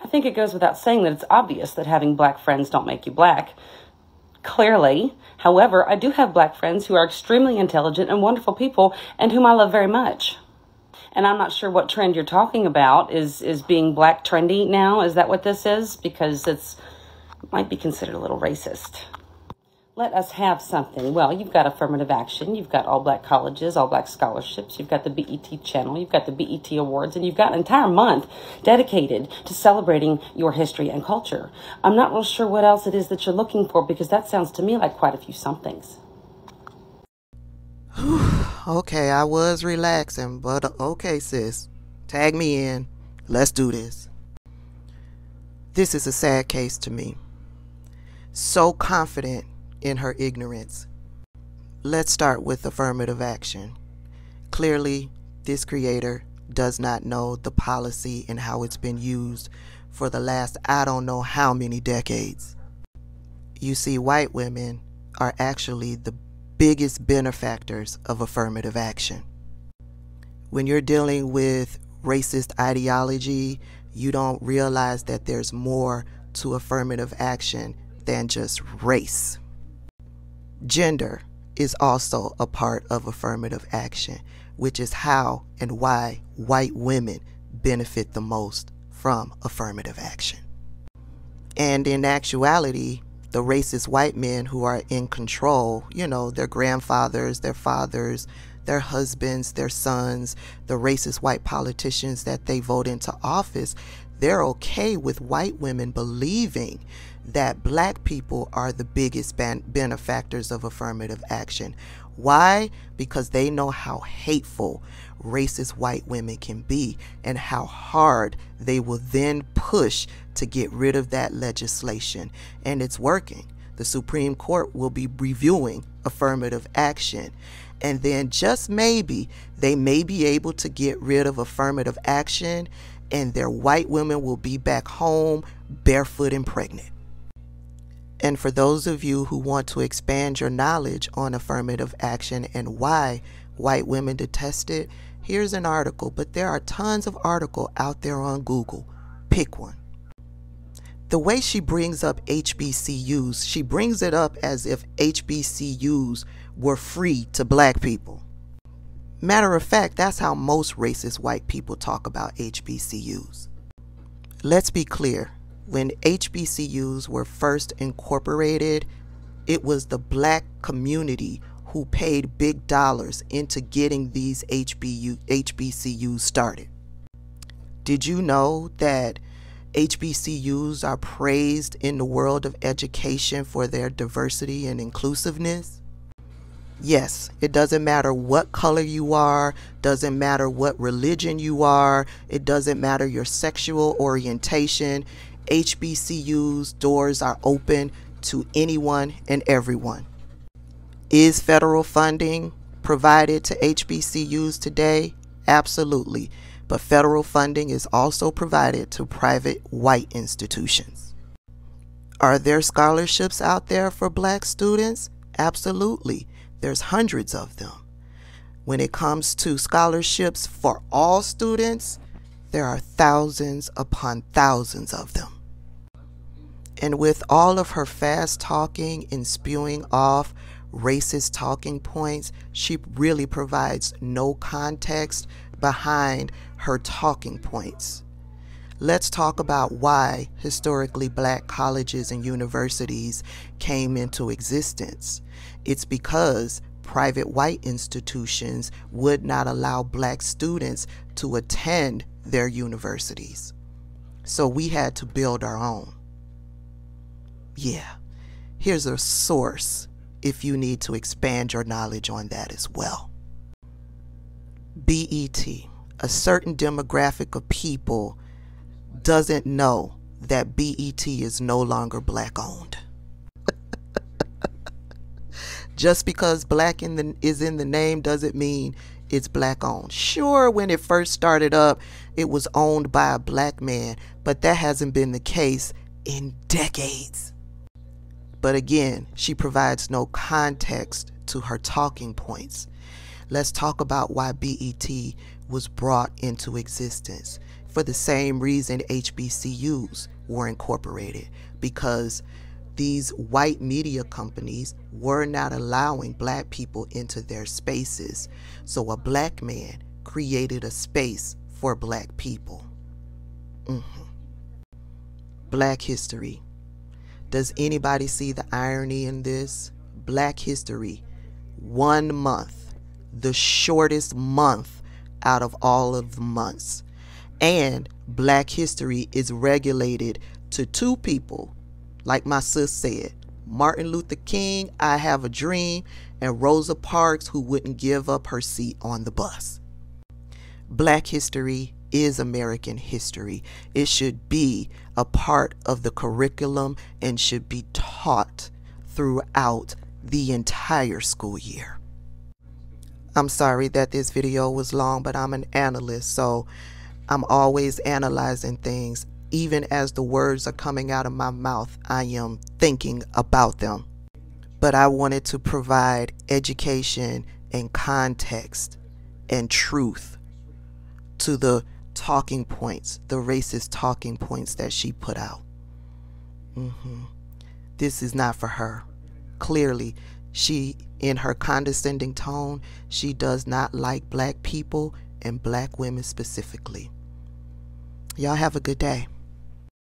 I think it goes without saying that it's obvious that having black friends don't make you black. Clearly. However, I do have black friends who are extremely intelligent and wonderful people and whom I love very much. And I'm not sure what trend you're talking about. Is being black trendy now? Is that what this is? Because it might be considered a little racist. Let us have something. Well, you've got affirmative action. You've got all black colleges, all black scholarships. You've got the BET channel. You've got the BET awards. And you've got an entire month dedicated to celebrating your history and culture. I'm not real sure what else it is that you're looking for, because that sounds to me like quite a few somethings. Okay, I was relaxing, but okay, sis. Tag me in. Let's do this. This is a sad case to me. So confident in her ignorance. Let's start with affirmative action. Clearly, this creator does not know the policy and how it's been used for the last I don't know how many decades. You see, white women are actually the biggest benefactors of affirmative action. When you're dealing with racist ideology, you don't realize that there's more to affirmative action than just race. Gender is also a part of affirmative action, which is how and why white women benefit the most from affirmative action. And in actuality, the racist white men who are in control, their grandfathers, their fathers, their husbands, their sons, the racist white politicians that they vote into office, they're okay with white women believing that black people are the biggest benefactors of affirmative action. Why? Because they know how hateful racist white women can be and how hard they will then push to get rid of that legislation. And it's working. The Supreme Court will be reviewing affirmative action. And then just maybe they may be able to get rid of affirmative action, and their white women will be back home barefoot and pregnant. And for those of you who want to expand your knowledge on affirmative action and why white women detest it, here's an article, but there are tons of articles out there on Google. Pick one. The way she brings up HBCUs, she brings it up as if HBCUs were free to black people. Matter of fact, that's how most racist white people talk about HBCUs. Let's be clear. When HBCUs were first incorporated, it was the black community who paid big dollars into getting these HBCUs started. Did you know that HBCUs are praised in the world of education for their diversity and inclusiveness? Yes, it doesn't matter what color you are, doesn't matter what religion you are, it doesn't matter your sexual orientation. HBCUs doors are open to anyone and everyone. Is federal funding provided to HBCUs today? Absolutely. But federal funding is also provided to private white institutions. Are there scholarships out there for black students? Absolutely. There's hundreds of them. When it comes to scholarships for all students, there are thousands upon thousands of them. And with all of her fast talking and spewing off racist talking points, she really provides no context behind her talking points. Let's talk about why historically black colleges and universities came into existence. It's because private white institutions would not allow black students to attend their universities. So we had to build our own. Yeah, here's a source if you need to expand your knowledge on that as well. BET, a certain demographic of people doesn't know that BET is no longer black owned. Just because black is in the name doesn't mean it's black owned. Sure, when it first started up, it was owned by a black man, but that hasn't been the case in decades. But again, she provides no context to her talking points. Let's talk about why BET was brought into existence. for the same reason HBCUs were incorporated, because these white media companies were not allowing black people into their spaces. So a black man created a space for black people. Black history. Does anybody see the irony in this? Black history, 1 month, the shortest month out of all of the months. And black history is regulated to 2 people, like my sis said, Martin Luther King, I Have a Dream, and Rosa Parks, who wouldn't give up her seat on the bus. Black history is American history. It should be a part of the curriculum and should be taught throughout the entire school year. I'm sorry that this video was long, but I'm an analyst, so I'm always analyzing things. Even as the words are coming out of my mouth, I am thinking about them. But I wanted to provide education and context and truth to the talking points, the racist talking points that she put out. This is not for her. Clearly, she, in her condescending tone, she does not like black people and black women specifically. Y'all have a good day.